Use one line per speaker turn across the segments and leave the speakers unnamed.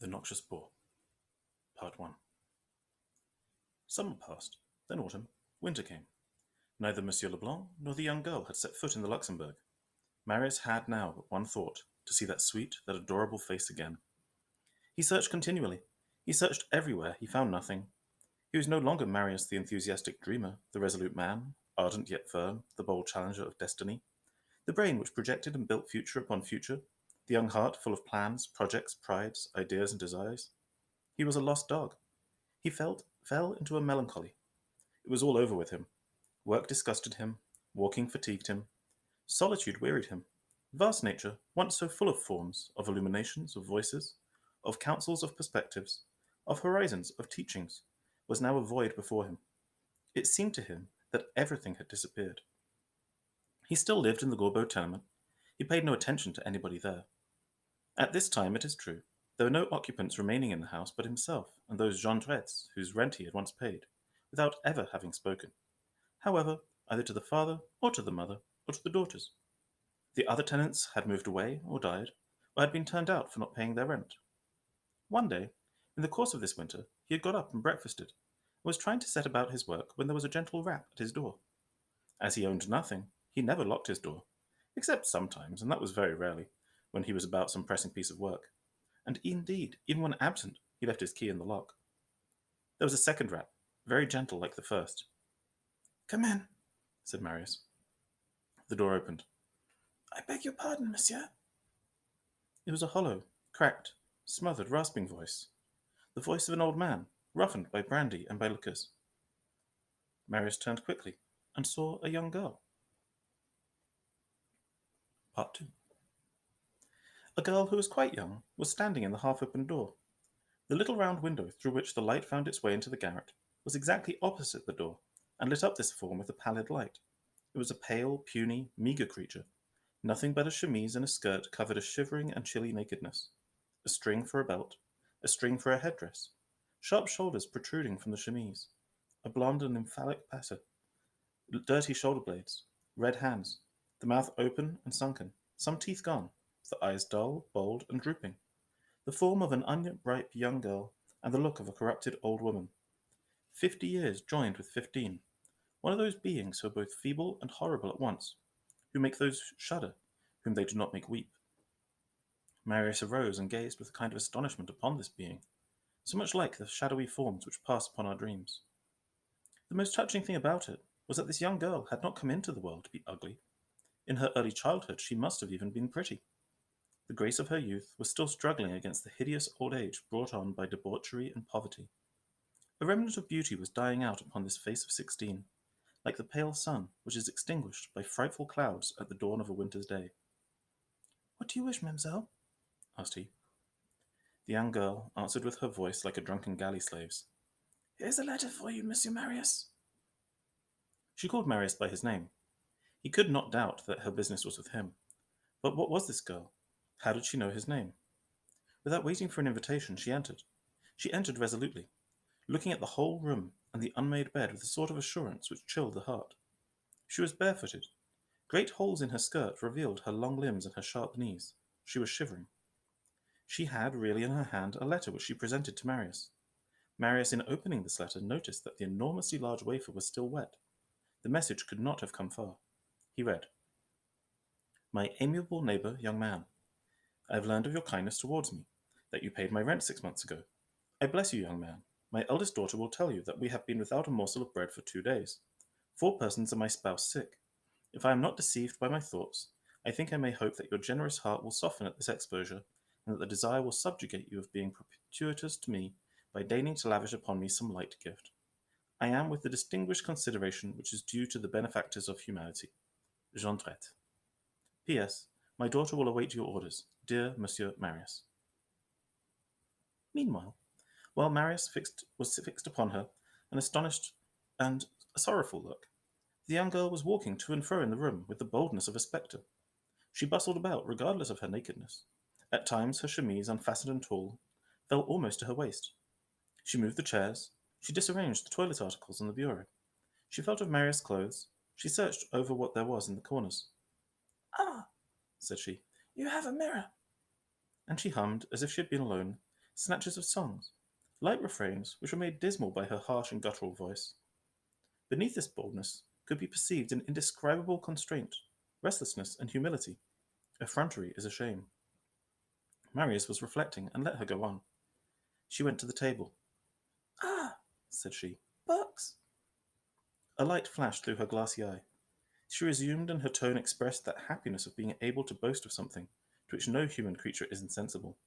The Noxious Boar, Part 1. Summer passed, then autumn, winter came. Neither Monsieur Leblanc nor the young girl had set foot in the Luxembourg. Marius had now but one thought, to see that sweet, that adorable face again. He searched continually. He searched everywhere. He found nothing. He was no longer Marius the enthusiastic dreamer, the resolute man, ardent yet firm, the bold challenger of destiny, the brain which projected and built future upon future, the young heart full of plans, projects, prides, ideas, and desires. He was a lost dog. He fell into a melancholy. It was all over with him. Work disgusted him, walking fatigued him, solitude wearied him. Vast nature, once so full of forms, of illuminations, of voices, of counsels, of perspectives, of horizons, of teachings, was now a void before him. It seemed to him that everything had disappeared. He still lived in the Gorbeau tenement. He paid no attention to anybody there. At this time, it is true, there were no occupants remaining in the house but himself and those Jondrettes whose rent he had once paid, without ever having spoken, however, either to the father, or to the mother, or to the daughters. The other tenants had moved away, or died, or had been turned out for not paying their rent. One day, in the course of this winter, he had got up and breakfasted, and was trying to set about his work when there was a gentle rap at his door. As he owned nothing, he never locked his door, except sometimes, and that was very rarely, when he was about some pressing piece of work. And indeed, even when absent, he left his key in the lock. There was a second rap, very gentle like the first. "Come in," said Marius. The door opened. "I beg your pardon, monsieur." It was a hollow, cracked, smothered, rasping voice. The voice of an old man, roughened by brandy and by liquors. Marius turned quickly, and saw a young girl. Part 2. A girl who was quite young was standing in the half-open door. The little round window through which the light found its way into the garret was exactly opposite the door, and lit up this form with a pallid light. It was a pale, puny, meagre creature. Nothing but a chemise and a skirt covered a shivering and chilly nakedness. A string for a belt, a string for a headdress, sharp shoulders protruding from the chemise, a blonde and emphatic patter, dirty shoulder blades, red hands, the mouth open and sunken, some teeth gone, the eyes dull, bold, and drooping, the form of an unripe young girl, and the look of a corrupted old woman. 50 years joined with 15. One of those beings who are both feeble and horrible at once, who make those shudder whom they do not make weep. Marius arose and gazed with a kind of astonishment upon this being, so much like the shadowy forms which pass upon our dreams. The most touching thing about it was that this young girl had not come into the world to be ugly. In her early childhood she must have even been pretty. The grace of her youth was still struggling against the hideous old age brought on by debauchery and poverty. A remnant of beauty was dying out upon this face of 16, like the pale sun which is extinguished by frightful clouds at the dawn of a winter's day. "What do you wish, mademoiselle?" asked he. The young girl answered with her voice like a drunken galley slave's. "Here's a letter for you, Monsieur Marius." She called Marius by his name. He could not doubt that her business was with him. But what was this girl? How did she know his name? Without waiting for an invitation, she entered. She entered resolutely, looking at the whole room and the unmade bed with a sort of assurance which chilled the heart. She was barefooted. Great holes in her skirt revealed her long limbs and her sharp knees. She was shivering. She had really in her hand a letter which she presented to Marius. Marius, in opening this letter, noticed that the enormously large wafer was still wet. The message could not have come far. He read, "My amiable neighbor, young man, I have learned of your kindness towards me, that you paid my rent 6 months ago. I bless you, young man. My eldest daughter will tell you that we have been without a morsel of bread for 2 days. 4 persons and my spouse sick. If I am not deceived by my thoughts, I think I may hope that your generous heart will soften at this exposure, and that the desire will subjugate you of being propitious to me by deigning to lavish upon me some light gift. I am with the distinguished consideration which is due to the benefactors of humanity. Jondrette. P.S. My daughter will await your orders. Dear Monsieur Marius." Meanwhile, while Marius was fixed upon her, an astonished and a sorrowful look, the young girl was walking to and fro in the room with the boldness of a spectre. She bustled about, regardless of her nakedness. At times her chemise, unfastened and tall, fell almost to her waist. She moved the chairs. She disarranged the toilet articles on the bureau. She felt of Marius' clothes. She searched over what there was in the corners. "Ah," said she, "you have a mirror." And she hummed, as if she had been alone, snatches of songs, light refrains which were made dismal by her harsh and guttural voice. Beneath this boldness could be perceived an indescribable constraint, restlessness, and humility. Effrontery is a shame. Marius was reflecting and let her go on. She went to the table. "Ah," said she, "books." A light flashed through her glassy eye. She resumed, and her tone expressed that happiness of being able to boast of something to which no human creature is insensible.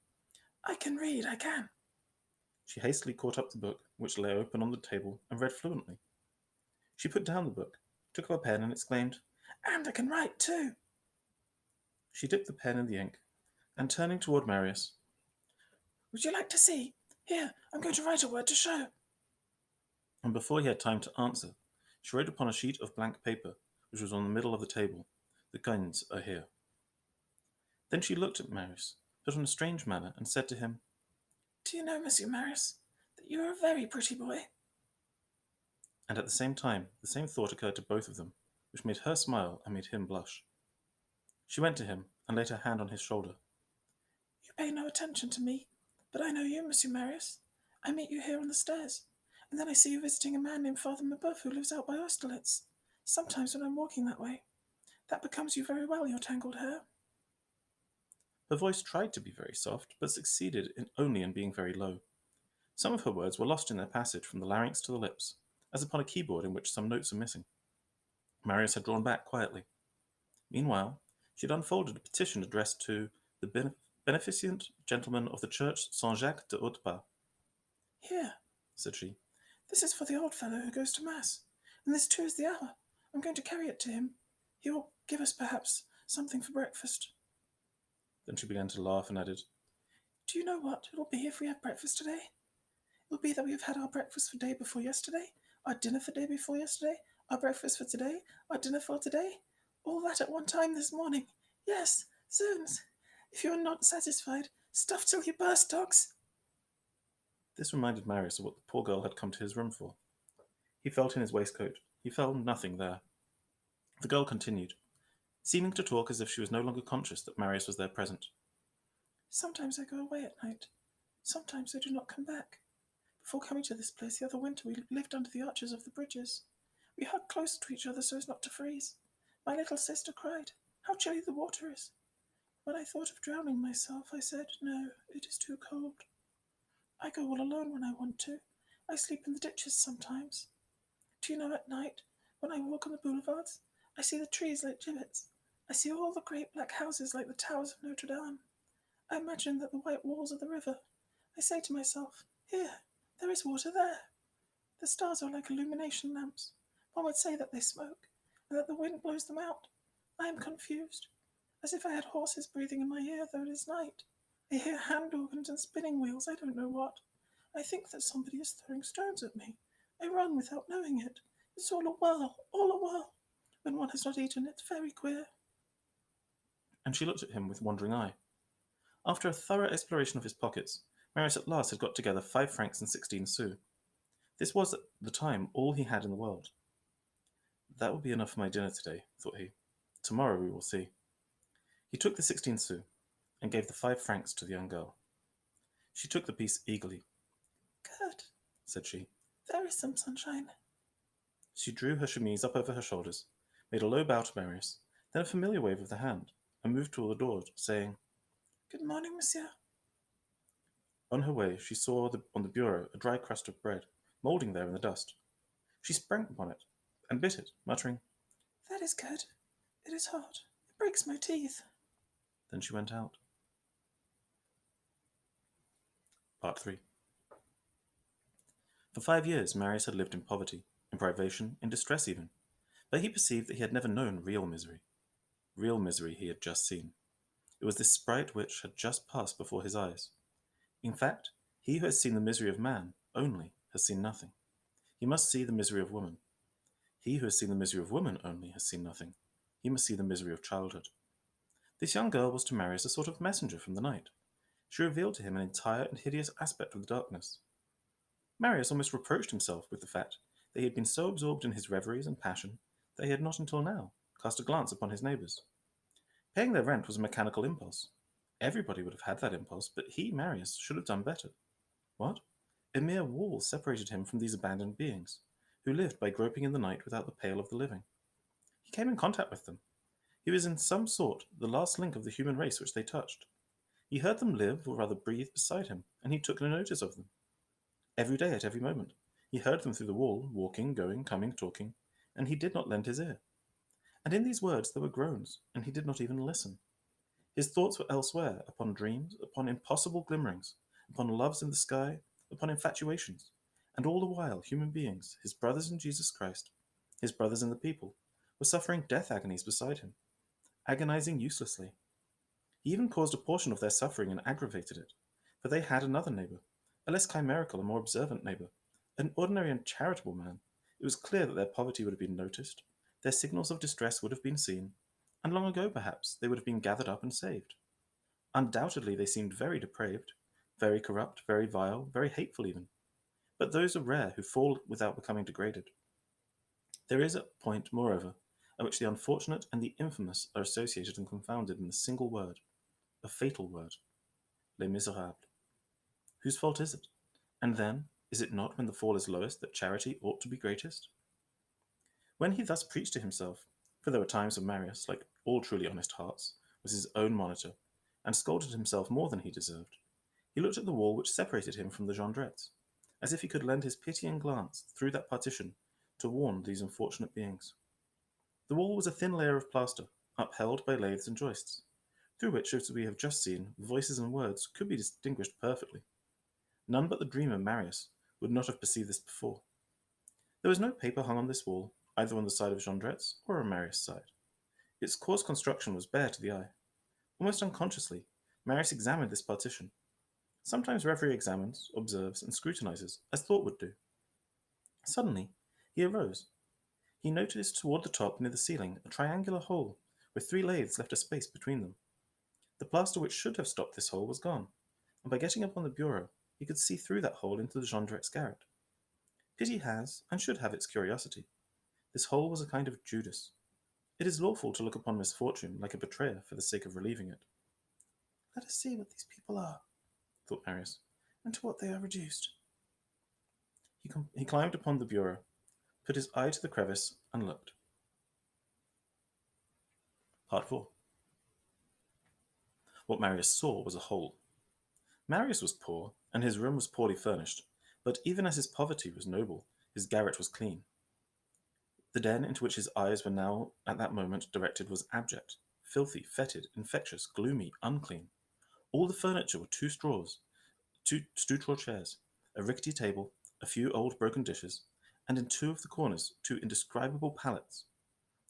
"I can read, I can." She hastily caught up the book, which lay open on the table, and read fluently. She put down the book, took up a pen, and exclaimed, "And I can write too." She dipped the pen in the ink, and turning toward Marius, "Would you like to see? Here, I'm going to write a word to show." And before he had time to answer, she wrote upon a sheet of blank paper, which was on the middle of the table, "The guns are here." Then she looked at Marius, but in a strange manner, and said to him, "Do you know, Monsieur Marius, that you are a very pretty boy?" And at the same time, the same thought occurred to both of them, which made her smile and made him blush. She went to him and laid her hand on his shoulder. "You pay no attention to me, but I know you, Monsieur Marius. I meet you here on the stairs, and then I see you visiting a man named Father Mabeuf who lives out by Austerlitz. Sometimes when I'm walking that way. That becomes you very well, your tangled hair." Her voice tried to be very soft, but succeeded only in being very low. Some of her words were lost in their passage from the larynx to the lips, as upon a keyboard in which some notes are missing. Marius had drawn back quietly. Meanwhile, she had unfolded a petition addressed to the beneficent gentleman of the church Saint Jacques de Hautpas. "Here," said she, "this is for the old fellow who goes to mass, and this too is the hour. I'm going to carry it to him. He will give us perhaps something for breakfast." Then she began to laugh and added, "Do you know what it will be if we have breakfast today? It will be that we have had our breakfast for day before yesterday, our dinner for day before yesterday, our breakfast for today, our dinner for today. All that at one time this morning. Yes, zoons! If you are not satisfied, stuff till you burst, dogs." This reminded Marius of what the poor girl had come to his room for. He felt in his waistcoat. He found nothing there. The girl continued, seeming to talk as if she was no longer conscious that Marius was there present. "Sometimes I go away at night. Sometimes I do not come back. Before coming to this place the other winter we lived under the arches of the bridges. We hugged close to each other so as not to freeze. My little sister cried, 'How chilly the water is!' When I thought of drowning myself, I said, 'No, it is too cold.' I go all alone when I want to. I sleep in the ditches sometimes. Do you know, at night, when I walk on the boulevards, I see the trees like gibbets. I see all the great black houses like the towers of Notre Dame. I imagine that the white walls are the river. I say to myself, 'Here, there is water there.' The stars are like illumination lamps. One would say that they smoke, and that the wind blows them out. I am confused, as if I had horses breathing in my ear, though it is night. I hear hand organs and spinning wheels, I don't know what. I think that somebody is throwing stones at me. I run without knowing it. It's all a whirl, all a whirl. When one has not eaten, it's very queer." And she looked at him with wondering eye. After a thorough exploration of his pockets, Marius at last had got together 5 francs and 16 sous. This was at the time all he had in the world. "That will be enough for my dinner today," thought he. "Tomorrow we will see." He took the 16 sous, and gave the 5 francs to the young girl. She took the piece eagerly. "Good," said she. "There is some sunshine." She drew her chemise up over her shoulders, made a low bow to Marius, then a familiar wave of the hand, and moved toward the door, saying, "Good morning, monsieur." On her way, she saw on the bureau a dry crust of bread, moulding there in the dust. She sprang upon it, and bit it, muttering, "That is good. It is hot. It breaks my teeth." Then she went out. Part 3. For 5 years Marius had lived in poverty, in privation, in distress even, but he perceived that he had never known real misery. Real misery he had just seen. It was this sprite which had just passed before his eyes. In fact, he who has seen the misery of man only has seen nothing. He must see the misery of woman. He who has seen the misery of woman only has seen nothing. He must see the misery of childhood. This young girl was to Marius a sort of messenger from the night. She revealed to him an entire and hideous aspect of the darkness. Marius almost reproached himself with the fact that he had been so absorbed in his reveries and passion that he had not until now cast a glance upon his neighbours. Paying their rent was a mechanical impulse. Everybody would have had that impulse, but he, Marius, should have done better. What? A mere wall separated him from these abandoned beings, who lived by groping in the night without the pale of the living. He came in contact with them. He was in some sort the last link of the human race which they touched. He heard them live, or rather breathe, beside him, and he took no notice of them. Every day, at every moment, he heard them through the wall, walking, going, coming, talking, and he did not lend his ear. And in these words there were groans, and he did not even listen. His thoughts were elsewhere, upon dreams, upon impossible glimmerings, upon loves in the sky, upon infatuations, and all the while human beings, his brothers in Jesus Christ, his brothers in the people, were suffering death agonies beside him, agonizing uselessly. He even caused a portion of their suffering and aggravated it, for they had another neighbor, a less chimerical and more observant neighbor, an ordinary and charitable man. It was clear that their poverty would have been noticed, their signals of distress would have been seen, and long ago, perhaps, they would have been gathered up and saved. Undoubtedly, they seemed very depraved, very corrupt, very vile, very hateful even. But those are rare who fall without becoming degraded. There is a point, moreover, at which the unfortunate and the infamous are associated and confounded in a single word, a fatal word, les miserables. Whose fault is it? And then, is it not when the fall is lowest that charity ought to be greatest? When he thus preached to himself, for there were times when Marius, like all truly honest hearts, was his own monitor, and scolded himself more than he deserved, he looked at the wall which separated him from the Jondrettes, as if he could lend his pitying glance through that partition to warn these unfortunate beings. The wall was a thin layer of plaster, upheld by lathes and joists, through which, as we have just seen, voices and words could be distinguished perfectly. None but the dreamer Marius would not have perceived this before. There was no paper hung on this wall, either on the side of Jondrette's or on Marius' side. Its coarse construction was bare to the eye. Almost unconsciously, Marius examined this partition. Sometimes Reverie examines, observes, and scrutinizes, as thought would do. Suddenly, he arose. He noticed toward the top, near the ceiling, a triangular hole, where three lathes left a space between them. The plaster which should have stopped this hole was gone, and by getting up on the bureau, he could see through that hole into the Jondrette's garret. Pity has, and should have its curiosity. This hole was a kind of Judas. It is lawful to look upon misfortune like a betrayer for the sake of relieving it. Let us see what these people are, thought Marius, and to what they are reduced. He climbed upon the bureau, put his eye to the crevice, and looked. Part 4. What Marius saw was a hole. Marius was poor, and his room was poorly furnished, but even as his poverty was noble, his garret was clean. The den into which his eyes were now at that moment directed was abject, filthy, fetid, infectious, gloomy, unclean. All the furniture were two straw chairs, a rickety table, a few old broken dishes, and in two of the corners two indescribable pallets.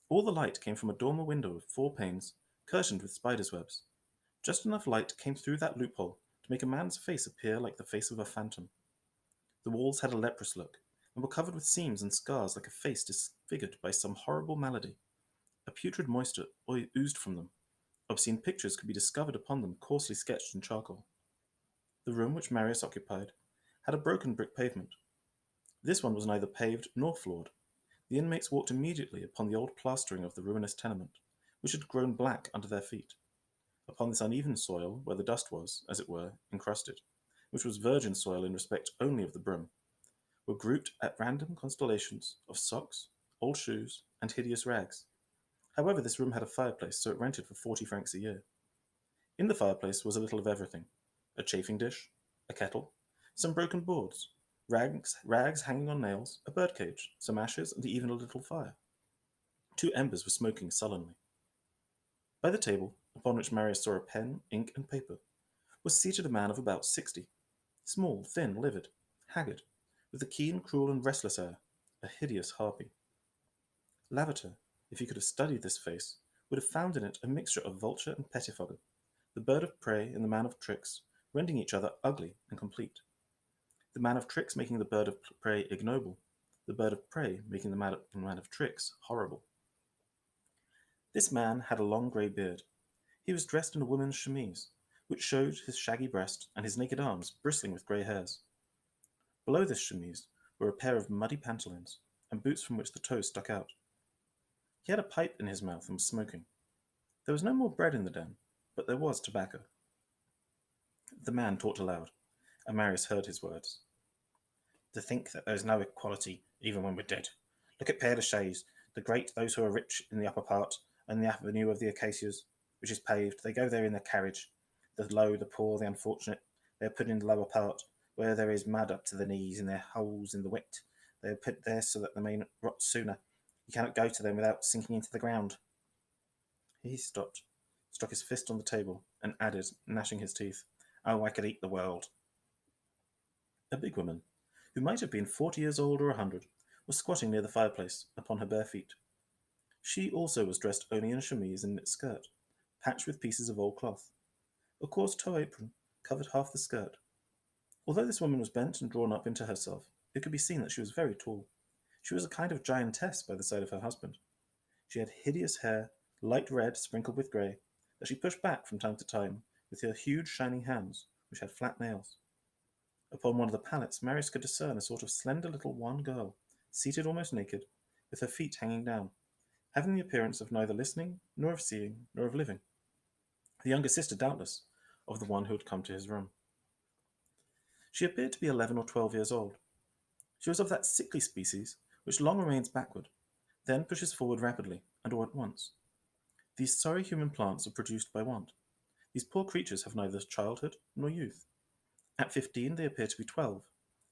All the light came from a dormer window of 4 panes, curtained with spiders' webs. Just enough light came through that loophole to make a man's face appear like the face of a phantom. The walls had a leprous look, and were covered with seams and scars like a face disfigured by some horrible malady. A putrid moisture oozed from them. Obscene pictures could be discovered upon them, coarsely sketched in charcoal. The room which Marius occupied had a broken brick pavement. This one was neither paved nor floored. The inmates walked immediately upon the old plastering of the ruinous tenement, which had grown black under their feet. Upon this uneven soil, where the dust was, as it were, encrusted, which was virgin soil in respect only of the brim, were grouped at random constellations of socks, old shoes, and hideous rags. However, this room had a fireplace, so it rented for 40 francs a year. In the fireplace was a little of everything: a chafing dish, a kettle, some broken boards, rags hanging on nails, a birdcage, some ashes, and even a little fire. Two embers were smoking sullenly. By the table, upon which Marius saw a pen, ink, and paper, was seated a man of about 60, small, thin, livid, haggard, with a keen, cruel, and restless air, a hideous harpy. Lavater, if he could have studied this face, would have found in it a mixture of vulture and pettifogger, the bird of prey and the man of tricks rendering each other ugly and complete, the man of tricks making the bird of prey ignoble, the bird of prey making the man of tricks horrible. This man had a long grey beard. He was dressed in a woman's chemise, which showed his shaggy breast and his naked arms bristling with grey hairs. Below this chemise were a pair of muddy pantaloons, and boots from which the toes stuck out. He had a pipe in his mouth and was smoking. There was no more bread in the den, but there was tobacco. The man talked aloud, and Marius heard his words. To think that there is no equality even when we're dead. Look at Père Lachaise, the great, those who are rich in the upper part, and the avenue of the acacias, which is paved. They go there in their carriage. The low, the poor, the unfortunate, they are put in the lower part, where there is mud up to the knees in their holes in the wet. They are put there so that they may rot sooner. You cannot go to them without sinking into the ground. Here he stopped, struck his fist on the table, and added, gnashing his teeth, "Oh, I could eat the world." A big woman, who might have been 40 years old or 100, was squatting near the fireplace, upon her bare feet. She also was dressed only in a chemise and knit skirt, patched with pieces of old cloth. A coarse tow apron covered half the skirt. Although this woman was bent and drawn up into herself, it could be seen that she was very tall. She was a kind of giantess by the side of her husband. She had hideous hair, light red sprinkled with grey, that she pushed back from time to time with her huge shining hands, which had flat nails. Upon one of the pallets, Marius could discern a sort of slender little wan girl, seated almost naked, with her feet hanging down, having the appearance of neither listening, nor of seeing, nor of living. The younger sister, doubtless, of the one who had come to his room. She appeared to be 11 or 12 years old. She was of that sickly species which long remains backward, then pushes forward rapidly, and all at once. These sorry human plants are produced by want. These poor creatures have neither childhood nor youth. At 15 they appear to be 12.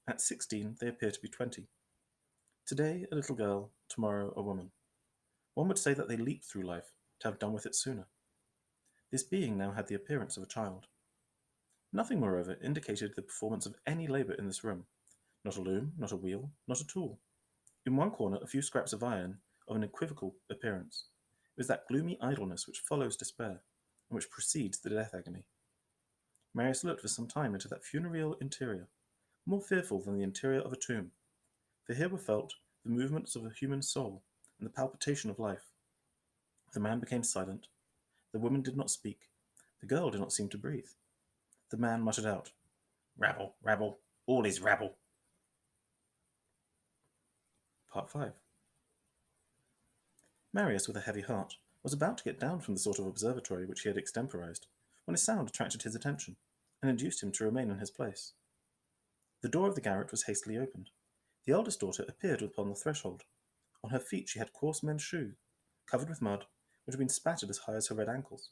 At 16 they appear to be 20. Today a little girl, tomorrow a woman. One would say that they leap through life, to have done with it sooner. This being now had the appearance of a child. Nothing, moreover, indicated the performance of any labour in this room. Not a loom, not a wheel, not a tool. In one corner a few scraps of iron of an equivocal appearance. It was that gloomy idleness which follows despair, and which precedes the death agony. Marius looked for some time into that funereal interior, more fearful than the interior of a tomb, for here were felt the movements of a human soul and the palpitation of life. The man became silent. The woman did not speak. The girl did not seem to breathe. The man muttered out, "Rabble, rabble, all is rabble." Part 5. Marius, with a heavy heart, was about to get down from the sort of observatory which he had extemporized, when a sound attracted his attention, and induced him to remain in his place. The door of the garret was hastily opened. The eldest daughter appeared upon the threshold. On her feet she had coarse men's shoes, covered with mud, which had been spattered as high as her red ankles,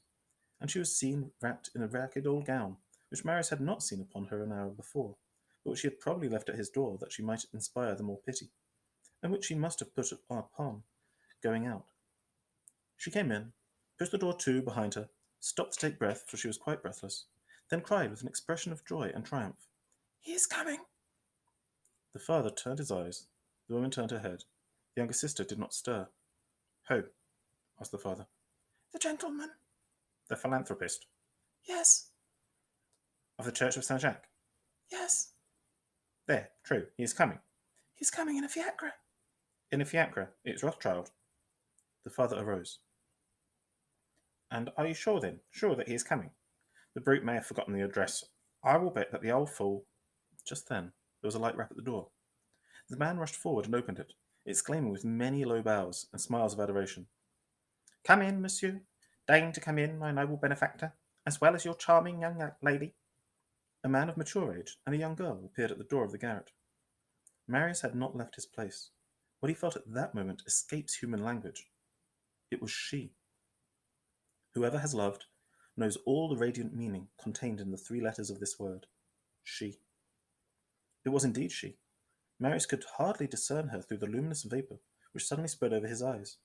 and she was seen wrapped in a ragged old gown, which Marius had not seen upon her an hour before, but which he had probably left at his door that she might inspire the more pity, and which she must have put upon going out. She came in, pushed the door to behind her, stopped to take breath, for she was quite breathless, then cried with an expression of joy and triumph, "He is coming!" The father turned his eyes, the woman turned her head, the younger sister did not stir. "Who?" asked the father. "The gentleman." "The philanthropist?"
Yes,
"Of the Church of Saint Jacques?"
yes.
"There, true, he is coming."
He's coming in a fiacre.
"In a fiacre, it's Rothschild." The father arose. "And are you sure then, sure that he is coming? The brute may have forgotten the address. I will bet that the old fool—" Just then there was a light rap at the door. The man rushed forward and opened it, exclaiming with many low bows and smiles of adoration, "Come in, monsieur. Deign to come in, my noble benefactor, as well as your charming young lady." A man of mature age and a young girl appeared at the door of the garret. Marius had not left his place. What he felt at that moment escapes human language. It was she. Whoever has loved knows all the radiant meaning contained in the 3 letters of this word, she. It was indeed she. Marius could hardly discern her through the luminous vapour which suddenly spread over his eyes.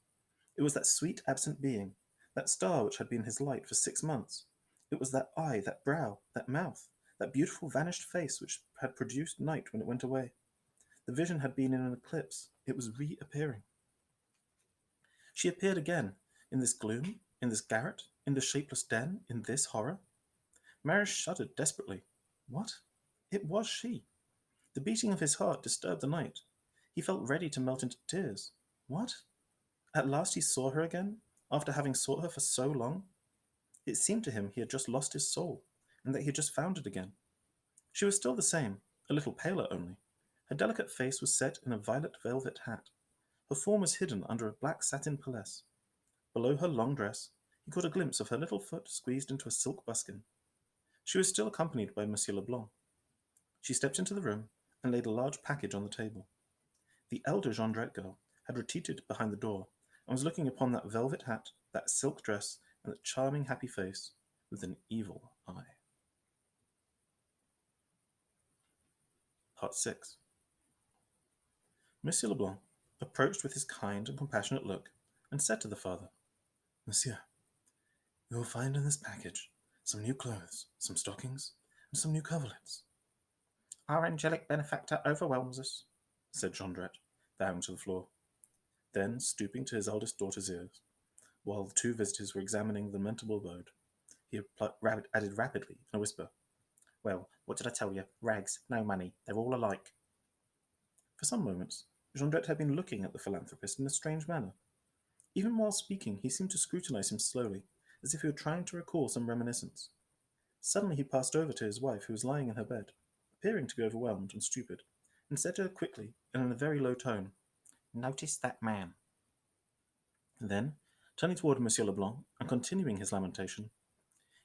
It was that sweet absent being, that star which had been his light for 6 months. It was that eye, that brow, that mouth, that beautiful vanished face which had produced night when it went away. The vision had been in an eclipse. It was reappearing. She appeared again, in this gloom, in this garret, in this shapeless den, in this horror. Marius shuddered desperately. What? It was she. The beating of his heart disturbed the night. He felt ready to melt into tears. What? At last he saw her again, after having sought her for so long. It seemed to him he had just lost his soul, and that he had just found it again. She was still the same, a little paler only. Her delicate face was set in a violet velvet hat. Her form was hidden under a black satin pelisse. Below her long dress, he caught a glimpse of her little foot squeezed into a silk buskin. She was still accompanied by Monsieur Leblanc. She stepped into the room and laid a large package on the table. The elder Jondrette girl had retreated behind the door and was looking upon that velvet hat, that silk dress, and that charming happy face with an evil eye. Part 6. Monsieur Leblanc approached with his kind and compassionate look and said to the father, Monsieur, you will find in this package some new clothes, some stockings, and some new coverlets. Our angelic benefactor overwhelms us, said Jondrette, bowing to the floor. Then, stooping to his eldest daughter's ears, while the two visitors were examining the lamentable abode, he added rapidly in a whisper, Well, what did I tell you? Rags, no money, they're all alike. For some moments, Jondrette had been looking at the philanthropist in a strange manner. Even while speaking, he seemed to scrutinize him slowly, as if he were trying to recall some reminiscence. Suddenly he passed over to his wife, who was lying in her bed, appearing to be overwhelmed and stupid, and said to her quickly and in a very low tone, Notice that man. And then, turning toward Monsieur Leblanc and continuing his lamentation,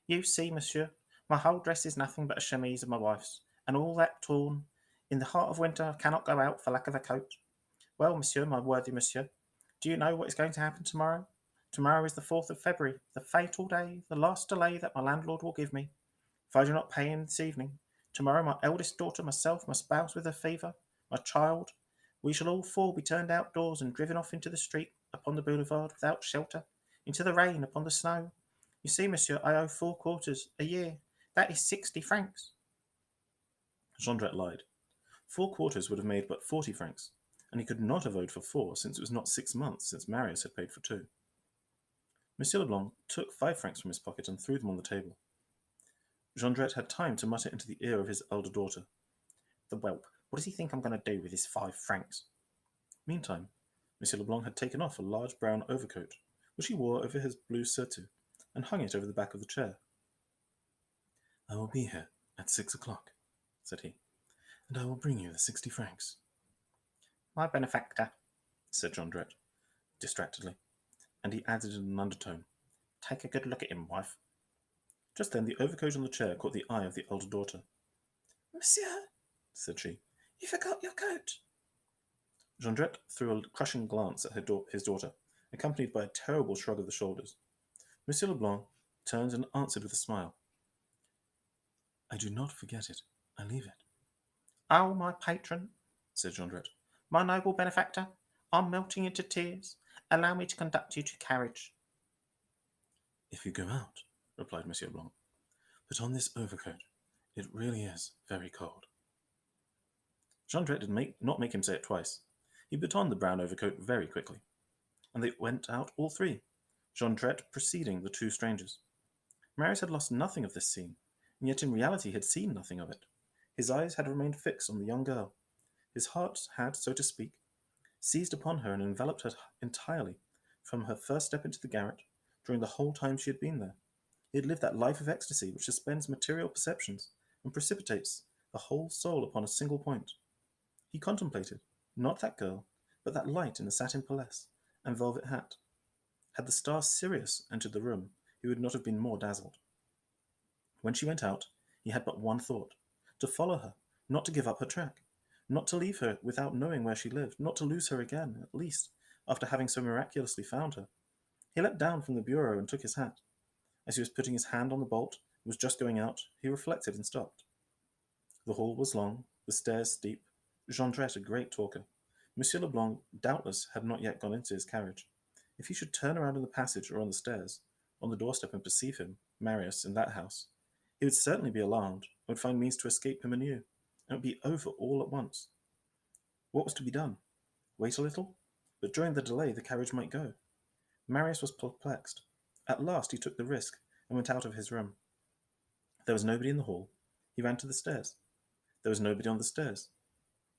You see, monsieur, my whole dress is nothing but a chemise of my wife's, and all that torn. In the heart of winter I cannot go out for lack of a coat. Well, monsieur, my worthy monsieur, do you know what is going to happen tomorrow? Tomorrow is the 4th of February, the fatal day, the last delay that my landlord will give me. If I do not pay him this evening, tomorrow my eldest daughter, myself, my spouse with a fever, my child, we shall all four be turned outdoors and driven off into the street upon the boulevard without shelter, into the rain, upon the snow. You see, monsieur, I owe 4 quarters a year. That is 60 francs. Jondrette lied. 4 quarters would have made but 40 francs, and he could not have owed for 4, since it was not 6 months since Marius had paid for 2. Monsieur Leblanc took 5 francs from his pocket and threw them on the table. Jondrette had time to mutter into the ear of his elder daughter, The whelp, what does he think I'm going to do with his 5 francs? Meantime, Monsieur Leblanc had taken off a large brown overcoat, which he wore over his blue surtout, and hung it over the back of the chair. I will be here at 6 o'clock, said he, and I will bring you the 60 francs. My benefactor, said Jondrette, distractedly, and he added in an undertone, Take a good look at him, wife. Just then the overcoat on the chair caught the eye of the elder daughter.
Monsieur,
said she.
you forgot your coat.
Jondrette threw a crushing glance at his daughter, accompanied by a terrible shrug of the shoulders. Monsieur Leblanc turned and answered with a smile. I do not forget it. I leave it. Oh, my patron, said Jondrette, my noble benefactor, I'm melting into tears. Allow me to conduct you to carriage. If you go out, replied Monsieur Blanc, put on this overcoat. It really is very cold. Jondrette did not make him say it twice. He put on the brown overcoat very quickly, and they went out all three, Jondrette preceding the two strangers. Marius had lost nothing of this scene, and yet in reality had seen nothing of it. His eyes had remained fixed on the young girl. His heart had, so to speak, seized upon her and enveloped her entirely, from her first step into the garret, during the whole time she had been there. He had lived that life of ecstasy which suspends material perceptions and precipitates the whole soul upon a single point. He contemplated, not that girl, but that light in the satin pelisse and velvet hat. Had the star Sirius entered the room, he would not have been more dazzled. When she went out, he had but one thought, to follow her, not to give up her track, not to leave her without knowing where she lived, not to lose her again, at least, after having so miraculously found her. He leapt down from the bureau and took his hat. As he was putting his hand on the bolt and was just going out, he reflected and stopped. The hall was long, the stairs steep, Jondrette a great talker. Monsieur Leblanc doubtless had not yet gone into his carriage. If he should turn around in the passage or on the stairs, on the doorstep, and perceive him, Marius, in that house, he would certainly be alarmed, and would find means to escape him anew, and it would be over all at once. What was to be done? Wait a little? But during the delay the carriage might go. Marius was perplexed. At last he took the risk, and went out of his room. There was nobody in the hall. He ran to the stairs. There was nobody on the stairs.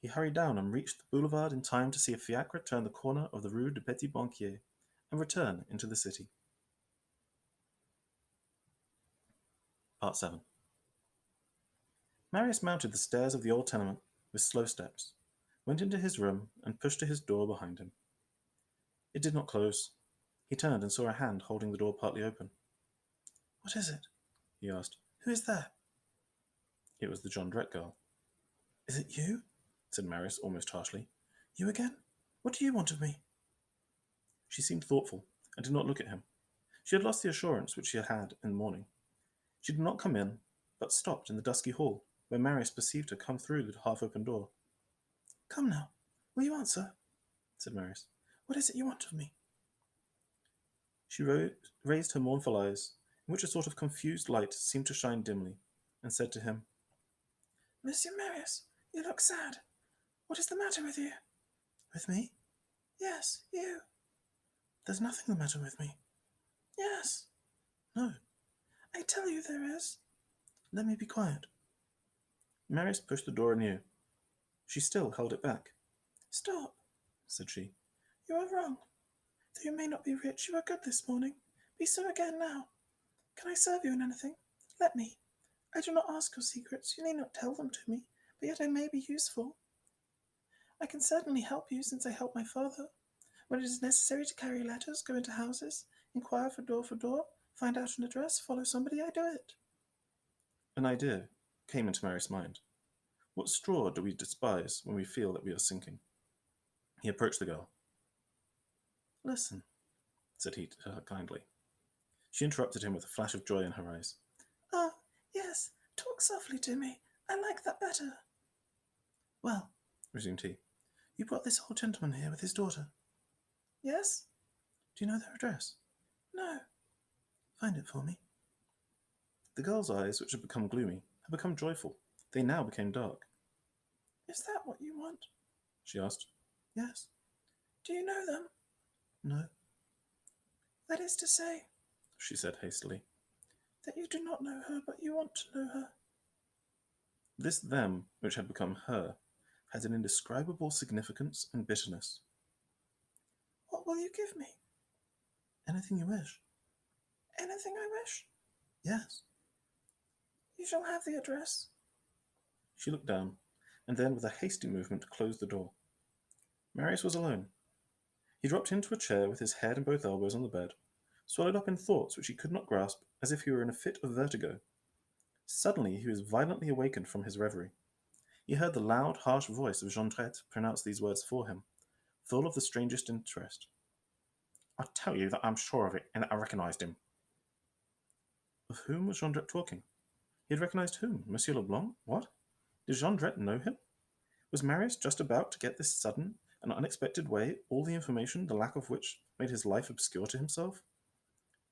He hurried down and reached the boulevard in time to see a fiacre turn the corner of the Rue du Petit Banquier and return into the city. Part 7. Marius mounted the stairs of the old tenement with slow steps, went into his room, and pushed to his door behind him. It did not close. He turned and saw a hand holding the door partly open. What is it? He asked. Who is there? It was the Jondrette girl.
Is it you?
Said Marius almost harshly.
You again? What do you want of me?
She seemed thoughtful and did not look at him. She had lost the assurance which she had had in the morning. She did not come in, but stopped in the dusky hall, where Marius perceived her come through the half-open door.
Come now, will you answer?
Said Marius.
What is it you want of me?
She raised her mournful eyes, in which a sort of confused light seemed to shine dimly, and said to him,
Monsieur Marius, you look sad. What is the matter with you?
With me?
Yes, you.
There's nothing the matter with me.
Yes.
No.
I tell you there is.
Let me be quiet. Marius pushed the door anew. She still held it back.
Stop,
said she.
You are wrong. Though you may not be rich, you are good this morning. Be so again now. Can I serve you in anything? Let me. I do not ask your secrets. You need not tell them to me, but yet I may be useful. I can certainly help you, since I help my father. When it is necessary to carry letters, go into houses, inquire for door, find out an address, follow somebody, I do it.
An idea came into Marius' mind. What straw do we despise when we feel that we are sinking? He approached the girl. Listen, said he to her kindly. She interrupted him with a flash of joy in her eyes.
Oh, yes, talk softly to me. I like that better.
Well, resumed he, you brought this old gentleman here with his daughter.
Yes?
Do you know their address?
No.
Find it for me. The girl's eyes, which had become gloomy, had become joyful. They now became dark.
Is that what you want?
She asked. Yes.
Do you know them?
No.
That is to say,
she said hastily,
that you do not know her, but you want to know her.
This them, which had become her, had an indescribable significance and bitterness.
What will you give me?
Anything you wish.
Anything I wish?
Yes.
You shall have the address.
She looked down, and then with a hasty movement closed the door. Marius was alone. He dropped into a chair with his head and both elbows on the bed, swallowed up in thoughts which he could not grasp, as if he were in a fit of vertigo. Suddenly he was violently awakened from his reverie. He heard the loud, harsh voice of Jondrette pronounce these words for him, full of the strangest interest. I tell you that I'm sure of it, and that I recognized him. Of whom was Jondrette talking? He had recognized whom? Monsieur Leblanc? What? Did Jondrette know him? Was Marius just about to get this sudden and unexpected way all the information the lack of which made his life obscure to himself?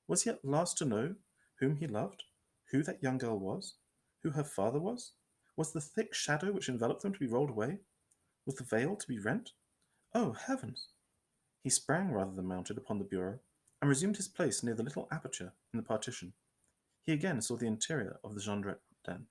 Was he at last to know whom he loved, who that young girl was, who her father was? Was the thick shadow which enveloped them to be rolled away? Was the veil to be rent? Oh, heavens! He sprang rather than mounted upon the bureau, and resumed his place near the little aperture in the partition. He again saw the interior of the Jondrette den.